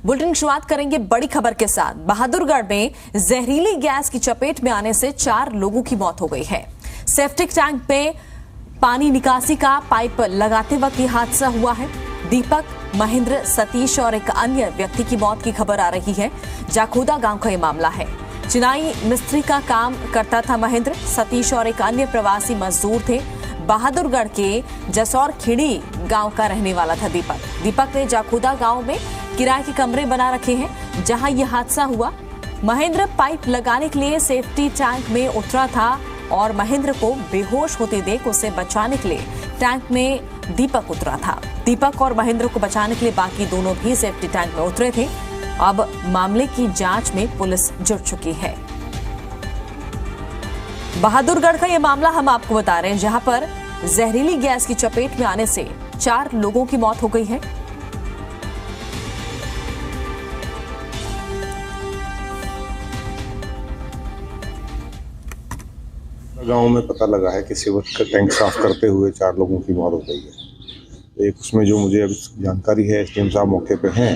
Bulletin शुरुआत करेंगे बड़ी खबर के साथ। बहादुरगढ़ में जहरीली गैस की चपेट में आने से 4 लोगों की मौत हो गई है। सेप्टिक टैंक में पानी निकासी का पाइप लगाते वक्त ये हादसा हुआ है। दीपक, महेंद्र, सतीश और एक अन्य व्यक्ति की मौत की खबर आ रही है। जाखोदा गांव का ये मामला है। चिनाई मिस्त्री का काम करता था महेंद्र। सतीश और एक अन्य प्रवासी मजदूर थे। बहादुरगढ़ के जसौर खिड़ी गांव का रहने वाला था दीपक ने जाखोदा गांव में किराए के कमरे बना रखे हैं, जहां यह हादसा हुआ। महेंद्र पाइप लगाने के लिए सेफ्टी टैंक में उतरा था और महेंद्र को बेहोश होते देख उसे बचाने के लिए टैंक में दीपक उतरा था। दीपक और महेंद्र को बचाने के लिए बाकी दोनों भी सेफ्टी टैंक में उतरे थे। अब मामले की जांच में पुलिस जुट चुकी है। बहादुरगढ़ का यह मामला हम आपको बता रहे हैं, जहां पर जहरीली गैस की चपेट में आने से 4 लोगों की मौत हो गई है। गांव में पता लगा है कि सीवर का टैंक साफ करते हुए 4 लोगों की मौत हो गई है। एक उसमें जो मुझे अभी जानकारी है, एसडीएम साहब मौके पे हैं।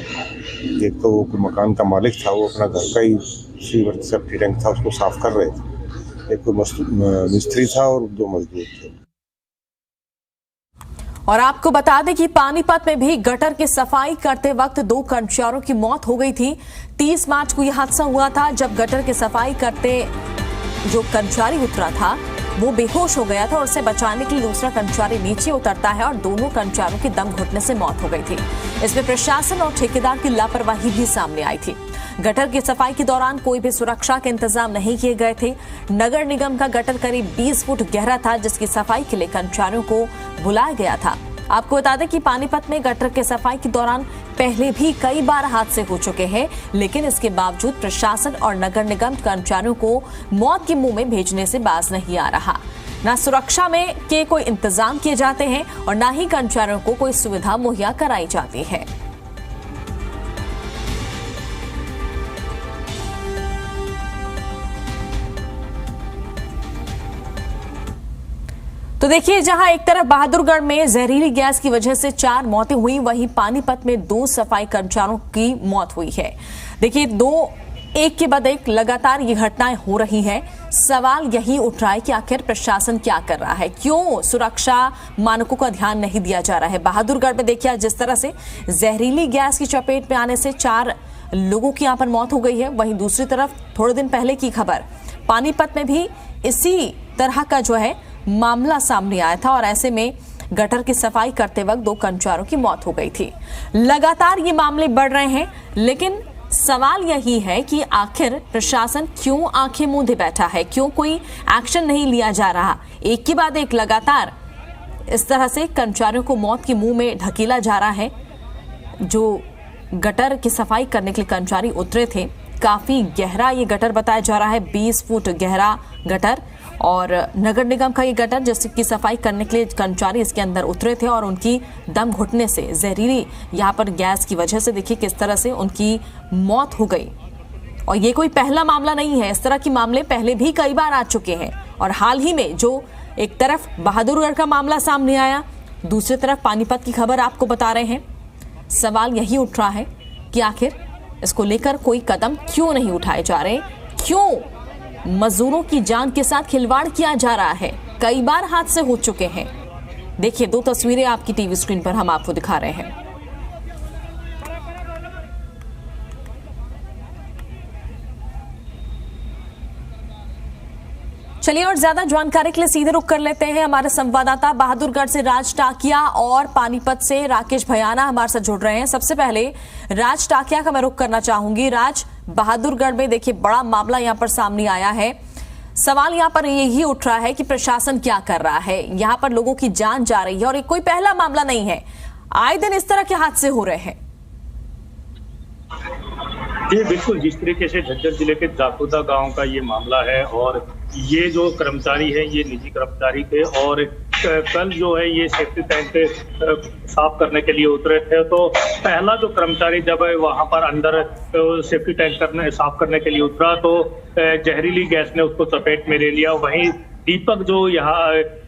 एक तो वो मकान का मालिक था, वो अपना घर का ही सीवर सेफ्टी टैंक था, उसको साफ कर रहे थे। एक मिस्त्री था और 2 मजदूर थे। और आपको बता दें कि पानीपत में भी गटर की सफाई करते वक्त 2 कर्मचारियों की मौत हो गई थी। 30 मार्च को यह हादसा हुआ था, जब गटर की सफाई करते जो कर्मचारी उतरा था वो बेहोश हो गया था और उसे बचाने के लिए दूसरा कर्मचारी नीचे उतरता है और दोनों कर्मचारियों की दम घुटने से मौत हो गई थी। इसमें प्रशासन और ठेकेदार की लापरवाही भी सामने आई थी। गटर की सफाई के दौरान कोई भी सुरक्षा के इंतजाम नहीं किए गए थे। नगर निगम का गटर करीब 20 फुट गहरा था, जिसकी सफाई के लिए कर्मचारियों को बुलाया गया था। आपको बता दें कि पानीपत में गटर के सफाई के दौरान पहले भी कई बार हादसे हो चुके हैं, लेकिन इसके बावजूद प्रशासन और नगर निगम कर्मचारियों को मौत के मुंह में भेजने से बाज नहीं आ रहा। न सुरक्षा में के कोई इंतजाम किए जाते हैं और न ही कर्मचारियों को कोई सुविधा मुहैया कराई जाती है। तो देखिए, जहां एक तरफ बहादुरगढ़ में जहरीली गैस की वजह से 4 मौतें हुई, वहीं पानीपत में 2 सफाई कर्मचारियों की मौत हुई है। देखिए, 2 एक के बाद एक लगातार ये घटनाएं हो रही हैं। सवाल यही उठ रहा है कि आखिर प्रशासन क्या कर रहा है, क्यों सुरक्षा मानकों का ध्यान नहीं दिया जा रहा है। बहादुरगढ़ में देखिए, जिस तरह से जहरीली गैस की चपेट में आने से 4 लोगों की यहां पर मौत हो गई है, वहीं दूसरी तरफ थोड़े दिन पहले की खबर पानीपत में भी इसी तरह का जो है मामला सामने आया था और ऐसे में गटर की सफाई करते वक्त 2 कर्मचारियों की मौत हो गई थी। लगातार ये मामले बढ़ रहे हैं, लेकिन सवाल यही है कि आखिर प्रशासन क्यों आंखें मूंदे बैठा है, क्यों कोई एक्शन नहीं लिया जा रहा। एक के बाद एक लगातार इस तरह से कर्मचारियों को मौत के मुंह में ढकेला जा रहा है। जो गटर की सफाई करने के लिए कर्मचारी उतरे थे, काफी गहरा ये गटर बताया जा रहा है, 20 फुट गहरा गटर, और नगर निगम का ये गटर जिसकी सफाई करने के लिए कर्मचारी इसके अंदर उतरे थे और उनकी दम घुटने से जहरीली यहाँ पर गैस की वजह से देखिए किस तरह से उनकी मौत हो गई। और ये कोई पहला मामला नहीं है, इस तरह के मामले पहले भी कई बार आ चुके हैं। और हाल ही में जो एक तरफ बहादुरगढ़ का मामला सामने आया, दूसरी तरफ पानीपत की खबर आपको बता रहे हैं। सवाल यही उठ रहा है कि आखिर इसको लेकर कोई कदम क्यों नहीं उठाए जा रहे, क्यों मजदूरों की जान के साथ खिलवाड़ किया जा रहा है। कई बार हादसे हो चुके हैं। देखिए, 2 तस्वीरें आपकी टीवी स्क्रीन पर हम आपको दिखा रहे हैं। चलिए, और ज्यादा जानकारी के लिए सीधे रुख कर लेते हैं हमारे संवाददाता बहादुरगढ़ से राज टाकिया और पानीपत से राकेश भयाना हमारे साथ जुड़ रहे हैं। सबसे पहले राज टाकिया का मैं रुख करना चाहूंगी। राज, बहादुरगढ़ में देखिए बड़ा मामला यहां पर सामने आया है। सवाल यहां पर यही उठ रहा है कि प्रशासन क्या कर रहा है। यहां पर लोगों की जान जा रही है और कोई पहला मामला नहीं है, आए दिन इस तरह के हादसे हो रहे हैं। जी बिल्कुल, जिस तरीके से झज्जर जिले के जाखोदा गांव का ये मामला है और ये जो कर्मचारी है ये निजी कर्मचारी थे और कल जो है ये सेफ्टी टैंक साफ करने के लिए उतरे थे। तो पहला जो कर्मचारी जब वहां पर अंदर सेफ्टी टैंक साफ करने के लिए उतरा तो जहरीली गैस ने उसको चपेट में ले लिया। वहीं दीपक जो यहाँ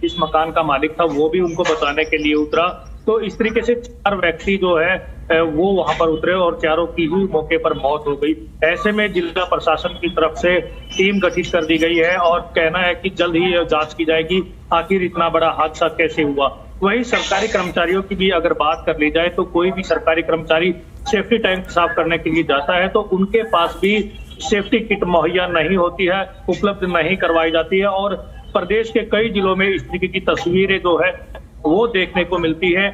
इस मकान का मालिक था वो भी उनको बचाने के लिए उतरा। तो इस तरीके से 4 व्यक्ति जो है वो वहां पर उतरे और चारों की ही मौके पर मौत हो गई। ऐसे में जिला प्रशासन की तरफ से टीम गठित कर दी गई है और कहना है कि जल्द ही जांच की जाएगी आखिर इतना बड़ा हादसा कैसे हुआ। वही सरकारी कर्मचारियों की भी अगर बात कर ली जाए तो कोई भी सरकारी कर्मचारी सेफ्टी टैंक साफ करने के लिए जाता है तो उनके पास भी सेफ्टी किट मुहैया नहीं होती है, उपलब्ध नहीं करवाई जाती है और प्रदेश के कई जिलों में इस तरीके की तस्वीरें जो है वो देखने को मिलती है।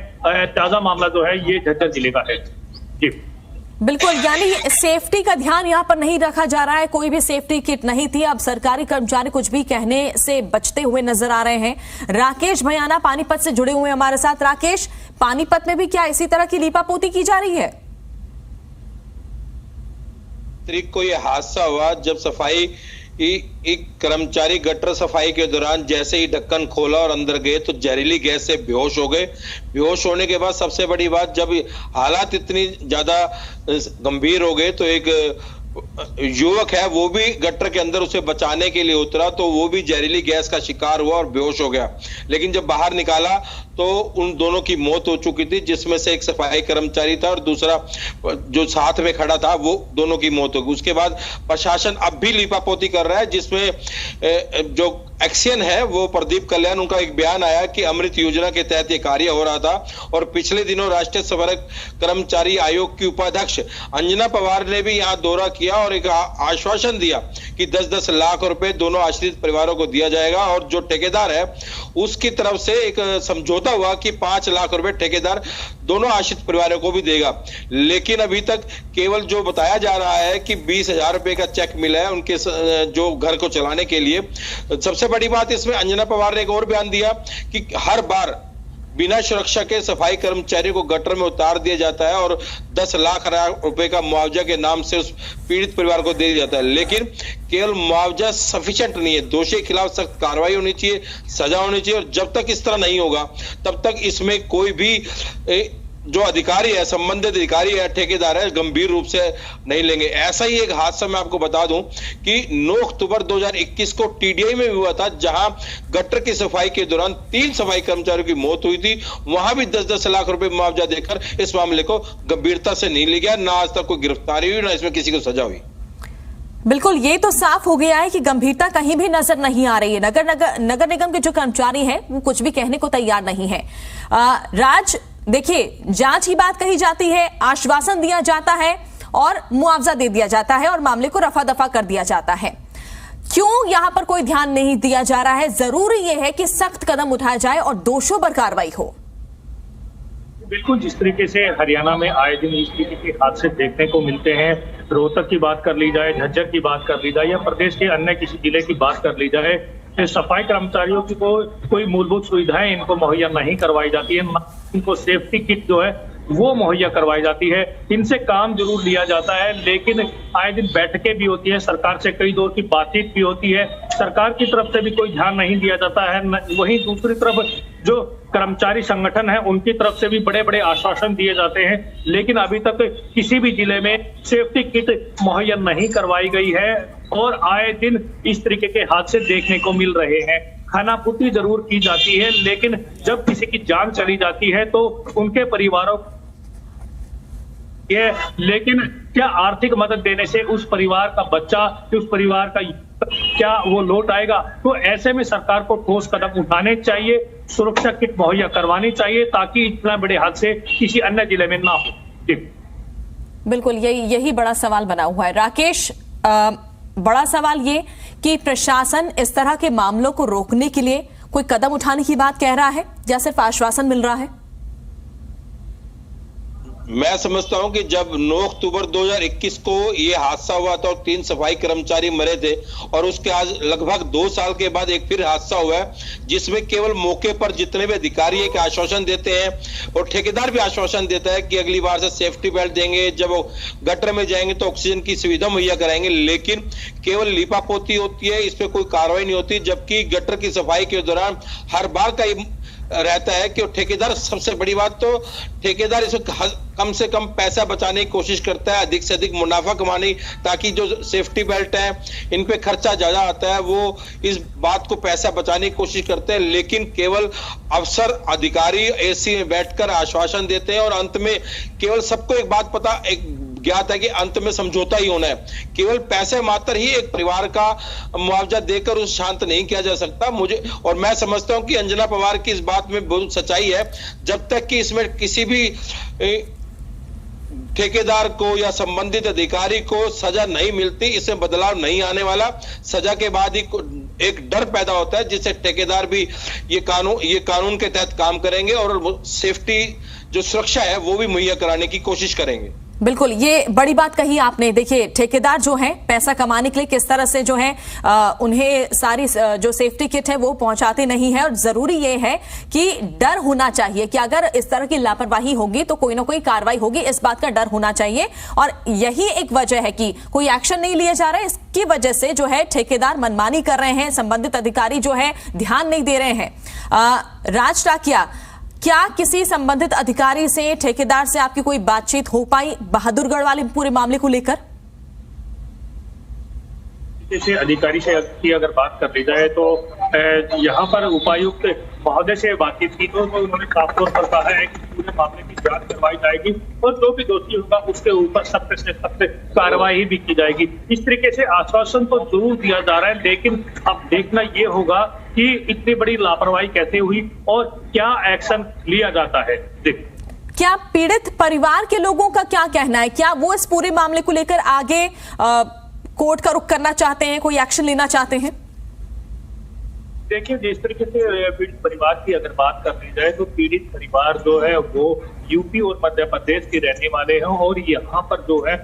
ताजा मामला जो है ये झज्जर जिले का है। जी बिल्कुल, यानी सेफ्टी का ध्यान यहाँ पर नहीं रखा जा रहा है, कोई भी सेफ्टी किट नहीं थी। अब सरकारी कर्मचारी कुछ भी कहने से बचते हुए नजर आ रहे हैं। राकेश भयाना पानीपत से जुड़े हुए हमारे साथ। राकेश, पानीपत में भी क्या इसी तरह की लीपापोती की जा रही है? को ये हादसा हुआ जब सफाई एक कर्मचारी गटर सफाई के दौरान जैसे ही ढक्कन खोला और अंदर गए तो जहरीली गैस से बेहोश हो गए। बेहोश होने के बाद सबसे बड़ी बात, जब हालात इतनी ज्यादा गंभीर हो गए तो एक युवक है वो भी गटर के अंदर उसे बचाने के लिए उतरा तो वो भी जहरीली गैस का शिकार हुआ और बेहोश हो गया। लेकिन जब बाहर निकाला तो उन दोनों की मौत हो चुकी थी, जिसमें से एक सफाई कर्मचारी था और दूसरा जो साथ में खड़ा था वो दोनों की मौत हो गई। उसके बाद प्रशासन अब भी लीपापोती कर रहा है, जिसमें जो एक्शन है वो प्रदीप कल्याण, उनका एक बयान आया कि अमृत योजना के तहत ये कार्य हो रहा था और पिछले दिनों राष्ट्रीय सफाई कर्मचारी आयोग की उपाध्यक्ष अंजना पवार ने भी यहाँ दौरा किया और एक आश्वासन दिया कि 10-10 लाख रुपए दोनों आश्रित परिवारों को दिया जाएगा और जो ठेकेदार है उसकी तरफ से एक समझौता हुआ कि 5 लाख रुपए ठेकेदार दोनों आश्रित परिवारों को भी देगा। लेकिन अभी तक केवल जो बताया जा रहा है कि 20,000 रुपए का चेक मिला है उनके जो घर को चलाने के लिए। सबसे बड़ी बात इसमें अंजना पवार ने एक और बयान दिया कि हर बार बिना सुरक्षा के सफाई कर्मचारियों को गटर में उतार दिया जाता है और 10 लाख रुपए का मुआवजा के नाम से उस पीड़ित परिवार को दे दिया जाता है। लेकिन केवल मुआवजा सफिशिएंट नहीं है, दोषी के खिलाफ सख्त कार्रवाई होनी चाहिए, सजा होनी चाहिए और जब तक इस तरह नहीं होगा तब तक इसमें कोई भी जो अधिकारी है, संबंधित अधिकारी है, ठेकेदार है, गंभीर रूप से नहीं लेंगे। ऐसा ही एक हादसा मैं आपको बता दूं कि 9 अक्टूबर 2021 को टीडीआई में हुआ था, जहां गटर की सफाई के दौरान 3 सफाई कर्मचारियों की मौत हुई थी। वहां भी 10-10 लाख रुपए मुआवजा देकर इस मामले को गंभीरता से नहीं लिया गया। ना आज तक कोई गिरफ्तारी हुई, ना इसमें किसी को सजा हुई। बिल्कुल, ये तो साफ हो गया है कि गंभीरता कहीं भी नजर नहीं आ रही है। नगर निगम के जो कर्मचारी हैं वो कुछ भी कहने को तैयार नहीं है। राज, देखिए, जांच की बात कही जाती है, आश्वासन दिया जाता है और मुआवजा दे दिया जाता है और मामले को रफा दफा कर दिया जाता है। क्यों यहां पर कोई ध्यान नहीं दिया जा रहा है? जरूरी यह है कि सख्त कदम उठाया जाए और दोषियों पर कार्रवाई हो। बिल्कुल, जिस तरीके से हरियाणा में आए दिन इस तरीके के हादसे देखने को मिलते हैं, रोहतक की बात कर ली जाए, झज्जर की बात कर ली जाए या प्रदेश के अन्य किसी जिले की बात कर ली जाए, सफाई कर्मचारियों की कोई मूलभूत सुविधाएं इनको मुहैया नहीं करवाई जाती है, इनको सेफ्टी किट जो है वो मुहैया करवाई जाती है। इनसे काम जरूर लिया जाता है, लेकिन आए दिन बैठकें भी होती है, सरकार से कई दौर की बातचीत भी होती है, सरकार की तरफ से भी कोई ध्यान नहीं दिया जाता है। वहीं दूसरी तरफ जो कर्मचारी संगठन है उनकी तरफ से भी बड़े बड़े आश्वासन दिए जाते हैं, लेकिन अभी तक किसी भी जिले में सेफ्टी किट मुहैया नहीं करवाई गई है और आए दिन इस तरीके के हादसे देखने को मिल रहे हैं। खानापूर्ति जरूर की जाती है, लेकिन जब किसी की जान चली जाती है तो उनके परिवारों लेकिन क्या आर्थिक मदद देने से उस परिवार का बच्चा, उस परिवार का क्या वो लौट आएगा? तो ऐसे में सरकार को ठोस कदम उठाने चाहिए, सुरक्षा किट मुहैया करवानी चाहिए ताकि इतना बड़े हादसे किसी अन्य जिले में ना हो। बिल्कुल, यही बड़ा सवाल बना हुआ है। राकेश, बड़ा सवाल ये कि प्रशासन इस तरह के मामलों को रोकने के लिए कोई कदम उठाने की बात कह रहा है या सिर्फ आश्वासन मिल रहा है? मैं समझता हूं कि जब 9 अक्टूबर 2021 को ये हादसा हुआ था और 3 सफाई कर्मचारी मरे थे और उसके आज लगभग 2 साल के बाद एक फिर हादसा हुआ है, जिसमें केवल मौके पर जितने भी अधिकारी है कि आश्वासन देते हैं और ठेकेदार भी आश्वासन देता है कि अगली बार से सेफ्टी बेल्ट देंगे, जब वो गटर में जाएंगे तो ऑक्सीजन की सुविधा मुहैया कराएंगे, लेकिन केवल लीपापोती होती है, इस पर कोई कार्रवाई नहीं होती। जबकि गटर की सफाई के दौरान हर बार का रहता है कि ठेकेदार, सबसे बड़ी बात तो ठेकेदार इसमें कम से कम पैसा बचाने की कोशिश करता है, अधिक से अधिक मुनाफा कमाने, ताकि जो सेफ्टी बेल्ट है इन पे खर्चा ज्यादा आता है, वो इस बात को पैसा बचाने की कोशिश करते हैं। लेकिन केवल अफसर अधिकारी एसी में बैठकर आश्वासन देते हैं और अंत में केवल सबको एक बात ज्ञात है कि अंत में समझौता ही होना है। केवल पैसे मात्र ही एक परिवार का मुआवजा देकर उसे शांत नहीं किया जा सकता। मैं समझता हूं कि अंजना पवार की इस बात में बहुत सच्चाई है। जब तक कि इसमें किसी भी ठेकेदार को या संबंधित अधिकारी को सजा नहीं मिलती, इसमें बदलाव नहीं आने वाला। सजा के बाद ही एक डर पैदा होता है, जिससे ठेकेदार भी ये कानून के तहत काम करेंगे और सेफ्टी जो सुरक्षा है वो भी मुहैया कराने की कोशिश करेंगे। बिल्कुल, ये बड़ी बात कही आपने। देखिए, ठेकेदार जो है पैसा कमाने के लिए किस तरह से जो है उन्हें सारी जो सेफ्टी किट है वो पहुंचाते नहीं है। और जरूरी ये है कि डर होना चाहिए कि अगर इस तरह की लापरवाही होगी तो कोई ना कोई कार्रवाई होगी, इस बात का डर होना चाहिए। और यही एक वजह है कि कोई एक्शन नहीं लिया जा रहा है। इसकी वजह से जो है ठेकेदार मनमानी कर रहे हैं, संबंधित अधिकारी जो है ध्यान नहीं दे रहे हैं। राज टाकिया, क्या किसी संबंधित अधिकारी से, ठेकेदार से आपकी कोई बातचीत हो पाई बहादुरगढ़ वाले पूरे मामले को लेकर? जैसे अधिकारी से की अगर बात कर ली जाए तो यहाँ पर उपायुक्त महोदय से बातचीत की तो उन्होंने साफ तौर पर कहा है कि पूरे मामले की जांच करवाई जाएगी और जो भी दोषी होगा उसके ऊपर सख्त से सख्त कार्रवाई भी की जाएगी। इस तरीके से आश्वासन तो जरूर दिया जा रहा है, लेकिन अब देखना ये होगा कि इतनी बड़ी लापरवाही कैसे हुई और क्या एक्शन लिया जाता है। क्या पीड़ित परिवार के लोगों का क्या कहना है? क्या वो इस पूरे मामले को लेकर आगे कोर्ट का रुख करना चाहते हैं, कोई एक्शन लेना चाहते हैं? देखिए, जिस तरीके से पीड़ित परिवार की अगर बात कर ली जाए तो पीड़ित परिवार जो है वो यूपी और मध्य प्रदेश के रहने वाले हैं और यहाँ पर जो है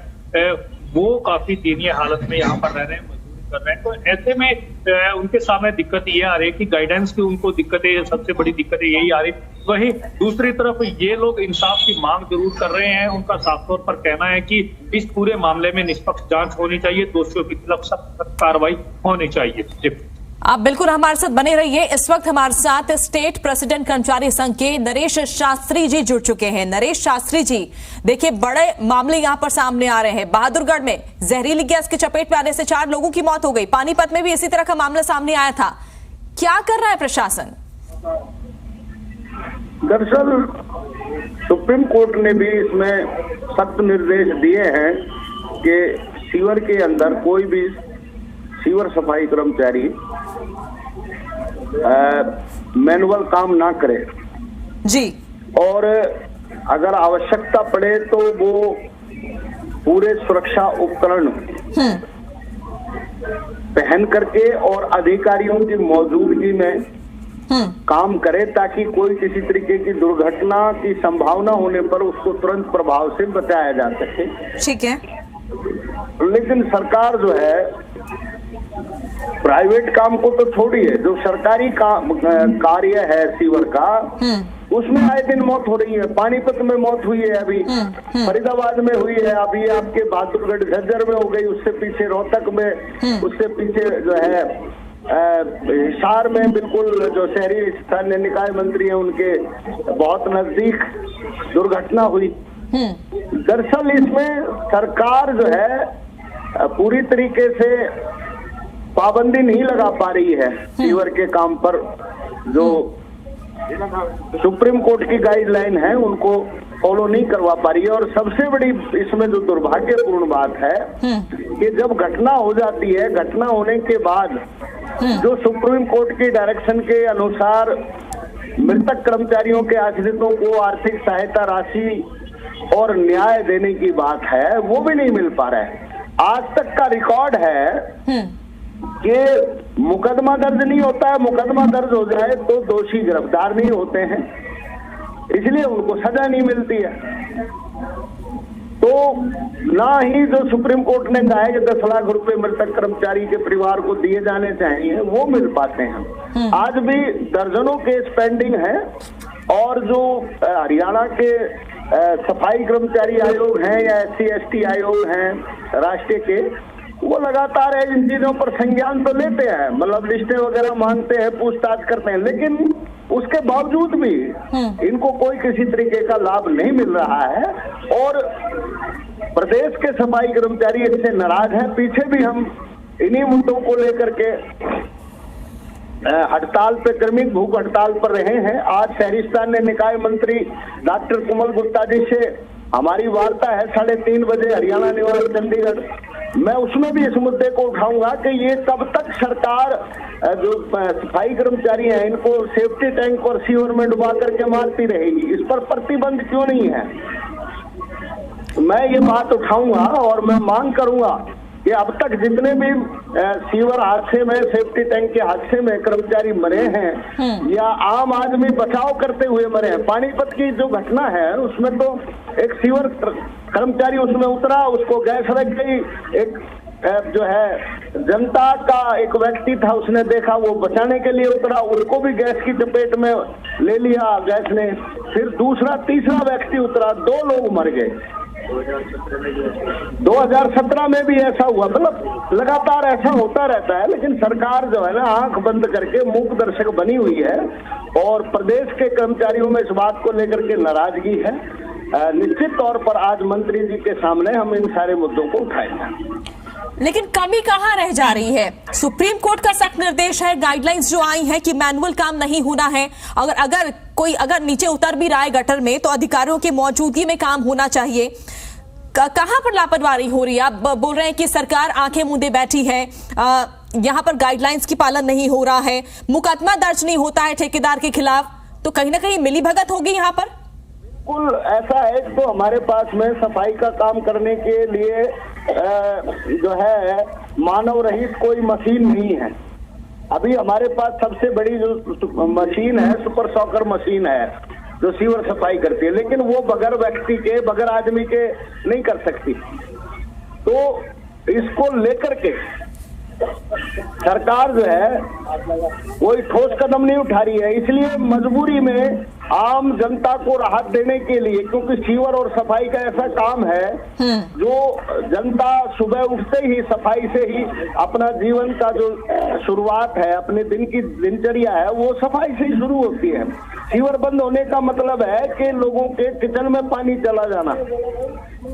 वो काफी दयनीय हालत में यहाँ पर रह रहे हैं, मजदूरी कर रहे हैं। तो ऐसे में उनके सामने दिक्कत ये आ रही है कि गाइडेंस की उनको दिक्कतें, सबसे बड़ी दिक्कतें यही आ रही। वहीं दूसरी तरफ ये लोग इंसाफ की मांग जरूर कर रहे हैं। उनका साफ तौर पर कहना है कि इस पूरे मामले में निष्पक्ष जांच होनी चाहिए, दोषियों के खिलाफ सख्त कार्रवाई होनी चाहिए। आप बिल्कुल हमारे साथ बने रहिए। इस वक्त हमारे साथ स्टेट प्रेसिडेंट कर्मचारी संघ के नरेश शास्त्री जी जुड़ चुके हैं। नरेश शास्त्री जी, देखिए, बड़े मामले यहां पर सामने आ रहे हैं। बहादुरगढ़ में जहरीली गैस की चपेट में आने से 4 लोगों की मौत हो गई। पानीपत में भी इसी तरह का मामला सामने आया था। क्या कर रहा है प्रशासन? दरअसल सुप्रीम कोर्ट ने भी इसमें सख्त निर्देश दिए हैं कि सीवर के अंदर कोई भी सीवर सफाई कर्मचारी मैनुअल काम ना करे जी, और अगर आवश्यकता पड़े तो वो पूरे सुरक्षा उपकरण पहन करके और अधिकारियों की मौजूदगी में काम करे, ताकि कोई किसी तरीके की दुर्घटना की संभावना होने पर उसको तुरंत प्रभाव से बचाया जा सके। ठीक है, लेकिन सरकार जो है प्राइवेट काम को तो छोड़िए, जो सरकारी कार्य है सीवर का, उसमें आए दिन मौत हो रही है। पानीपत में मौत हुई है, अभी फरीदाबाद में हुई है, अभी आपके बहादुरगढ़ झज्जर में हो गई, उससे पीछे रोहतक में, उससे पीछे जो है हिसार में, बिल्कुल जो शहरी स्थानीय निकाय मंत्री हैं उनके बहुत नजदीक दुर्घटना हुई। दरअसल इसमें सरकार जो है पूरी तरीके से पाबंदी नहीं लगा पा रही है सीवर के काम पर। जो सुप्रीम कोर्ट की गाइडलाइन है उनको फॉलो नहीं करवा पा रही है। और सबसे बड़ी इसमें जो दुर्भाग्यपूर्ण बात है कि जब घटना हो जाती है, घटना होने के बाद जो सुप्रीम कोर्ट की डायरेक्शन के अनुसार मृतक कर्मचारियों के आश्रितों को आर्थिक सहायता राशि और न्याय देने की बात है, वो भी नहीं मिल पा रहा है। आज तक का रिकॉर्ड है कि मुकदमा दर्ज नहीं होता है, मुकदमा दर्ज हो जाए तो दोषी गिरफ्तार नहीं होते हैं, इसलिए उनको सजा नहीं मिलती है। तो ना ही जो सुप्रीम कोर्ट ने कहा है कि 10 लाख रुपए मृतक कर्मचारी के परिवार को दिए जाने चाहिए, वो मिल पाते हैं। आज भी दर्जनों केस पेंडिंग है और जो हरियाणा के सफाई कर्मचारी आयोग हैं या SC/ST आयोग हैं राष्ट्रीय के, वो लगातार इन चीजों पर संज्ञान तो लेते हैं, मतलब लिस्टें वगैरह मांगते हैं, पूछताछ करते हैं, लेकिन उसके बावजूद भी इनको कोई किसी तरीके का लाभ नहीं मिल रहा है और प्रदेश के सफाई कर्मचारी इससे नाराज हैं। पीछे भी हम इन्हीं मुद्दों को लेकर के हड़ताल पे, क्रमिक भूख हड़ताल पर रहे हैं। आज शहरी स्थानीय निकाय मंत्री डॉक्टर कुमल गुप्ता जी से हमारी वार्ता है 3:30 बजे हरियाणा निवास चंडीगढ़। मैं उसमें भी इस मुद्दे को उठाऊंगा कि ये कब तक सरकार जो सफाई कर्मचारी हैं इनको सेफ्टी टैंक और सीवर में डुबा करके मारती रहेगी, इस पर प्रतिबंध क्यों नहीं है। मैं ये बात उठाऊंगा और मैं मांग करूंगा कि अब तक जितने भी सीवर हादसे में, सेफ्टी टैंक के हादसे में कर्मचारी मरे हैं या आम आदमी बचाव करते हुए मरे हैं। पानीपत की जो घटना है उसमें तो एक सीवर कर्मचारी उसमें उतरा, उसको गैस लग गई, एक जो है जनता का एक व्यक्ति था, उसने देखा, वो बचाने के लिए उतरा, उसको भी गैस की चपेट में ले लिया गैस ने। फिर दूसरा तीसरा व्यक्ति उतरा, 2 लोग मर गए। 2017 में भी ऐसा हुआ। मतलब लगातार ऐसा होता रहता है, लेकिन सरकार जो है ना आंख बंद करके मूक दर्शक बनी हुई है और प्रदेश के कर्मचारियों में इस बात को लेकर के नाराजगी है। निश्चित तौर पर आज मंत्री जी के सामने हम इन सारे मुद्दों को उठाएंगे। लेकिन कमी कहाँ रह जा रही है? सुप्रीम कोर्ट का सख्त निर्देश है, गाइडलाइंस जो आई है कि मैनुअल काम नहीं होना है। अगर कोई नीचे उतर भी रहा है गटर में तो अधिकारियों की मौजूदगी में काम होना चाहिए। कहां पर लापरवाही हो रही है? आप बोल रहे हैं कि सरकार आंखें मूंदे बैठी है, यहां पर गाइडलाइंस की पालन नहीं हो रहा है, मुकदमा दर्ज नहीं होता है ठेकेदार के खिलाफ, तो कहीं ना कहीं मिलीभगत होगी यहां पर। बिल्कुल ऐसा है। तो हमारे पास में सफाई का काम करने के लिए जो है मानव रहित कोई मशीन नहीं है। अभी हमारे पास सबसे बड़ी जो मशीन है सुपर सॉकर मशीन है जो सीवर सफाई करती है, लेकिन वो बगैर व्यक्ति के, बगैर आदमी के नहीं कर सकती। तो इसको लेकर के सरकार जो है कोई ठोस कदम नहीं उठा रही है। इसलिए मजबूरी में आम जनता को राहत देने के लिए, क्योंकि सीवर और सफाई का ऐसा काम है जो जनता सुबह उठते ही सफाई से ही अपना जीवन का जो शुरुआत है, अपने दिन की दिनचर्या है, वो सफाई से ही शुरू होती है। सीवर बंद होने का मतलब है कि लोगों के किचन में पानी चला जाना,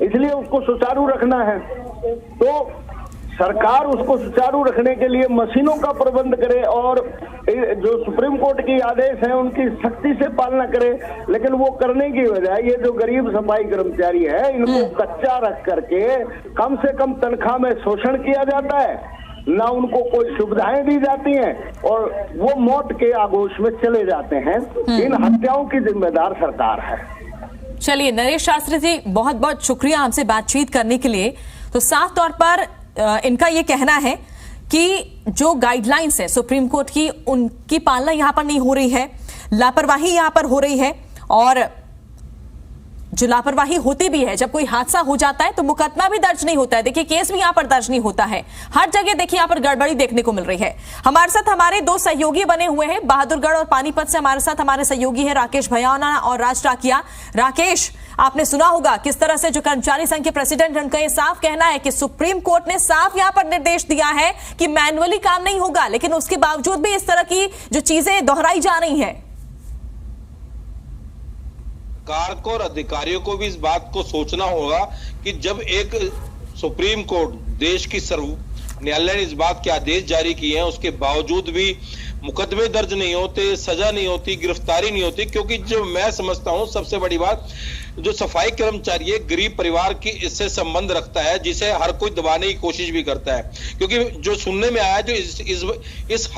इसलिए उसको सुचारू रखना है। तो सरकार उसको सुचारू रखने के लिए मशीनों का प्रबंध करे और जो सुप्रीम कोर्ट की आदेश है उनकी सख्ती से पालना करे। लेकिन वो करने की बजाय ये जो गरीब सफाई कर्मचारी है इनको कच्चा रख करके कम से कम तनख्वाह में शोषण किया जाता है, ना उनको कोई सुविधाएं दी जाती हैं और वो मौत के आगोश में चले जाते हैं। इन हत्याओं की जिम्मेदार सरकार है। चलिए नरेश शास्त्री जी, बहुत बहुत शुक्रिया हमसे बातचीत करने के लिए। तो साफ तौर पर इनका ये कहना है कि जो गाइडलाइंस है सुप्रीम कोर्ट की, उनकी पालना यहां पर नहीं हो रही है, लापरवाही यहां पर हो रही है। और जो लापरवाही होती भी है, जब कोई हादसा हो जाता है तो मुकदमा भी दर्ज नहीं होता है। देखिए केस भी यहां पर दर्ज नहीं होता है। हर जगह देखिए यहां पर गड़बड़ी देखने को मिल रही है। हमारे साथ हमारे 2 सहयोगी बने हुए हैं, बहादुरगढ़ और पानीपत से हमारे साथ हमारे सहयोगी है राकेश भयाना और राज टाकिया। राकेश, आपने सुना होगा किस तरह से जो कर्मचारी संघ के प्रेसिडेंट, उनका ये साफ कहना है कि सुप्रीम कोर्ट ने साफ यहां पर निर्देश दिया है कि मैनुअली काम नहीं होगा, लेकिन उसके बावजूद भी इस तरह की जो चीजें दोहराई जा रही हैं। सरकार को और अधिकारियों को भी इस बात को सोचना होगा कि जब एक सुप्रीम कोर्ट, देश की सर्व न्यायालय ने इस बात के आदेश जारी किए हैं, उसके बावजूद भी मुकदमे दर्ज नहीं होते, सजा नहीं होती, गिरफ्तारी नहीं होती। क्योंकि जो मैं समझता हूं सबसे बड़ी बात, जो सफाई कर्मचारी है गरीब परिवार की इससे संबंध रखता है, जिसे हर कोई दबाने की कोशिश भी करता है। क्योंकि जो सुनने में आया, जो इस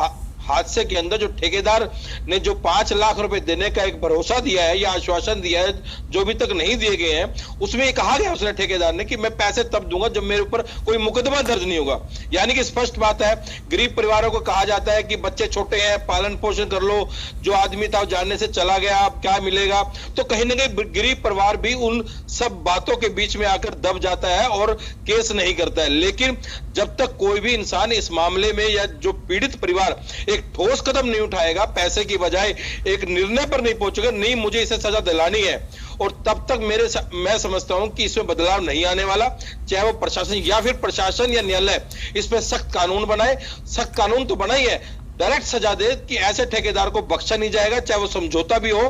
हादसे के अंदर जो ठेकेदार ने जो 5 लाख रुपए देने का एक भरोसा दिया है या आश्वासन दिया है, जो अभी तक नहीं दिए गए हैं, उसमें ये कहा गया उसने ठेकेदार ने कि मैं पैसे तब दूंगा जब मेरे ऊपर कोई मुकदमा दर्ज नहीं होगा। यानी कि स्पष्ट बात है, गरीब परिवारों को कहा जाता है कि बच्चे छोटे हैं, पालन पोषण कर लो, जो आदमी था जानने से चला गया, अब क्या मिलेगा। तो कहीं ना कहीं गरीब परिवार भी उन सब बातों के बीच में आकर दब जाता है और केस नहीं करता है। लेकिन जब तक कोई भी इंसान इस मामले में या जो पीड़ित परिवार एक ठोस कदम नहीं उठाएगा, पैसे की बजाय एक निर्णय पर नहीं पहुंचेगा, नहीं मुझे इसे सजा दिलानी है, और तब तक मैं समझता हूं कि इसमें बदलाव नहीं आने वाला। चाहे वो प्रशासन या फिर प्रशासन या न्यायालय इस पर सख्त कानून बनाए। सख्त कानून तो बना ही है, डायरेक्ट सजा दे कि ऐसे ठेकेदार को बख्शा नहीं जाएगा, चाहे वो समझौता भी हो,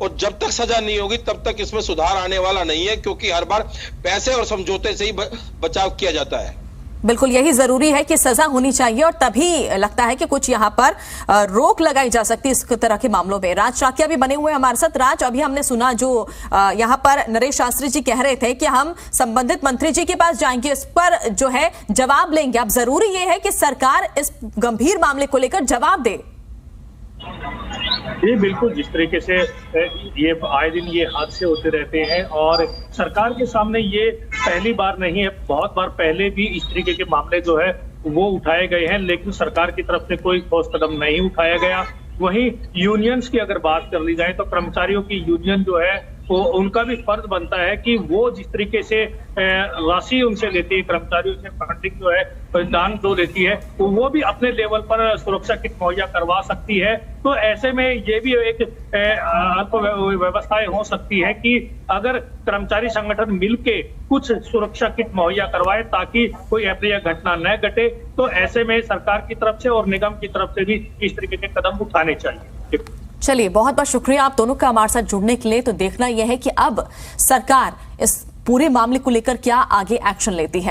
और जब तक सजा नहीं होगी तब तक इसमें सुधार आने वाला नहीं है, क्योंकि हर बार पैसे और समझौते से ही बचाव किया जाता है। बिल्कुल यही जरूरी है कि सजा होनी चाहिए और तभी लगता है कि कुछ यहां पर रोक लगाई जा सकती है इस तरह के मामलों में। राज चाकिया भी बने हुए हमारे साथ। राज, अभी हमने सुना जो यहां पर नरेश शास्त्री जी कह रहे थे कि हम संबंधित मंत्री जी के पास जाएंगे, इस पर जो है जवाब लेंगे। अब जरूरी ये है कि सरकार इस गंभीर मामले को लेकर जवाब दे। जी बिल्कुल, जिस तरीके से ये आए दिन ये हादसे होते रहते हैं और सरकार के सामने ये पहली बार नहीं है, बहुत बार पहले भी इस तरीके के मामले जो है वो उठाए गए हैं, लेकिन सरकार की तरफ से कोई ठोस कदम नहीं उठाया गया। वहीं यूनियंस की अगर बात कर ली जाए तो कर्मचारियों की यूनियन जो है वो उनका भी फर्ज बनता है कि वो जिस तरीके से राशि उनसे लेती है, कर्मचारियों से फंडिंग जो है दान जो लेती है, तो वो भी अपने लेवल पर सुरक्षा किट मुहैया करवा सकती है। तो ऐसे में ये भी एक व्यवस्थाएं हो सकती है कि अगर कर्मचारी संगठन मिलके कुछ सुरक्षा किट मुहैया करवाए ताकि कोई अप्रिय घटना न घटे, तो ऐसे में सरकार की तरफ से और निगम की तरफ से भी इस तरीके के कदम उठाने चाहिए। चलिए, बहुत बहुत शुक्रिया आप दोनों का हमारे साथ जुड़ने के लिए। तो देखना यह है कि अब सरकार इस पूरे मामले को लेकर क्या आगे एक्शन लेती है।